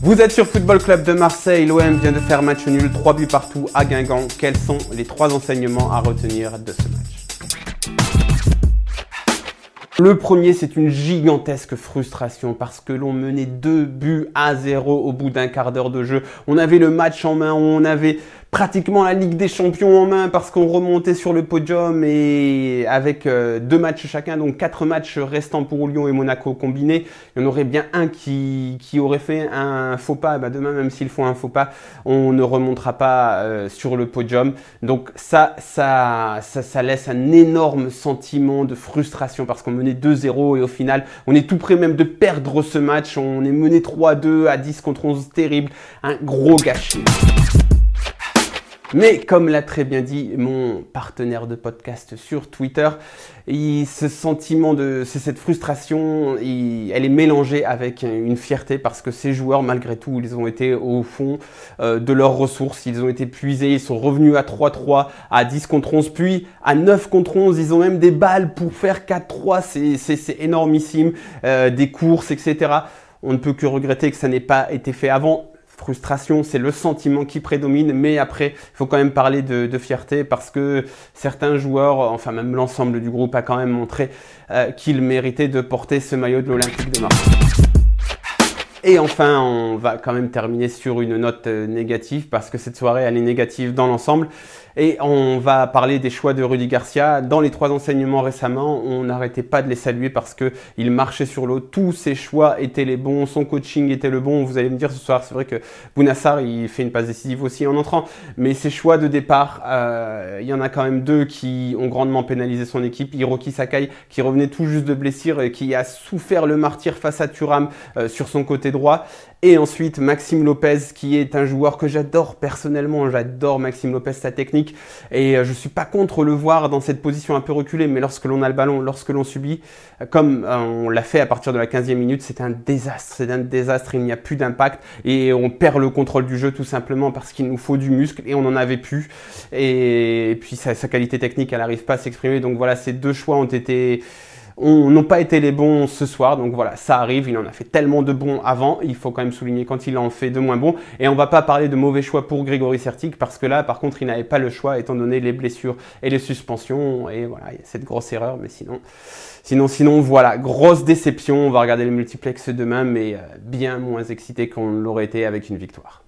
Vous êtes sur Football Club de Marseille, l'OM vient de faire match nul, 3 buts partout à Guingamp. Quels sont les 3 enseignements à retenir de ce match? Le premier, c'est une gigantesque frustration parce que l'on menait 2-0 au bout d'un quart d'heure de jeu. On avait le match en main, on avait pratiquement la Ligue des Champions en main parce qu'on remontait sur le podium et avec 2 matchs chacun, donc 4 matchs restants pour Lyon et Monaco combinés, il y en aurait bien un qui aurait fait un faux pas. Ben demain, même s'ils font un faux pas, on ne remontera pas sur le podium. Donc ça laisse un énorme sentiment de frustration parce qu'on menait 2-0 et au final, on est tout près même de perdre ce match. On est mené 3-2 à 10 contre 11, terrible, un gros gâchis. Mais comme l'a très bien dit mon partenaire de podcast sur Twitter, ce sentiment cette frustration, elle est mélangée avec une fierté parce que ces joueurs, malgré tout, ils ont été au fond de leurs ressources, ils ont été puisés, ils sont revenus à 3-3, à 10 contre 11, puis à 9 contre 11, ils ont même des balles pour faire 4-3, c'est énormissime, des courses, etc. On ne peut que regretter que ça n'ait pas été fait avant. Frustration, c'est le sentiment qui prédomine, mais après, il faut quand même parler de fierté parce que certains joueurs, enfin même l'ensemble du groupe a quand même montré qu'ils méritaient de porter ce maillot de l'Olympique de Marseille. Et enfin, on va quand même terminer sur une note négative parce que cette soirée, elle est négative dans l'ensemble. Et on va parler des choix de Rudy Garcia. Dans les 3 enseignements récemment, on n'arrêtait pas de les saluer parce qu'il marchait sur l'eau. Tous ses choix étaient les bons, son coaching était le bon. Vous allez me dire ce soir, c'est vrai que Bounassar, il fait une passe décisive aussi en entrant. Mais ses choix de départ, il y en a quand même 2 qui ont grandement pénalisé son équipe. Hiroki Sakai, qui revenait tout juste de blessure et qui a souffert le martyre face à Thuram sur son côté droit. Et ensuite, Maxime Lopez, qui est un joueur que j'adore personnellement. J'adore Maxime Lopez, sa technique. Et je suis pas contre le voir dans cette position un peu reculée. Mais lorsque l'on a le ballon, lorsque l'on subit, comme on l'a fait à partir de la 15e minute, c'est un désastre. C'est un désastre, il n'y a plus d'impact. Et on perd le contrôle du jeu tout simplement parce qu'il nous faut du muscle. Et on n'en avait plus. Et puis sa qualité technique, elle n'arrive pas à s'exprimer. Donc voilà, ces 2 choix n'ont pas été les bons ce soir, donc voilà, ça arrive, il en a fait tellement de bons avant, il faut quand même souligner quand il en fait de moins bons, et on va pas parler de mauvais choix pour Grégory Sertic, parce que là, par contre, il n'avait pas le choix, étant donné les blessures et les suspensions, et voilà, il y a cette grosse erreur, mais sinon, voilà, grosse déception, on va regarder le multiplex demain, mais bien moins excité qu'on l'aurait été avec une victoire.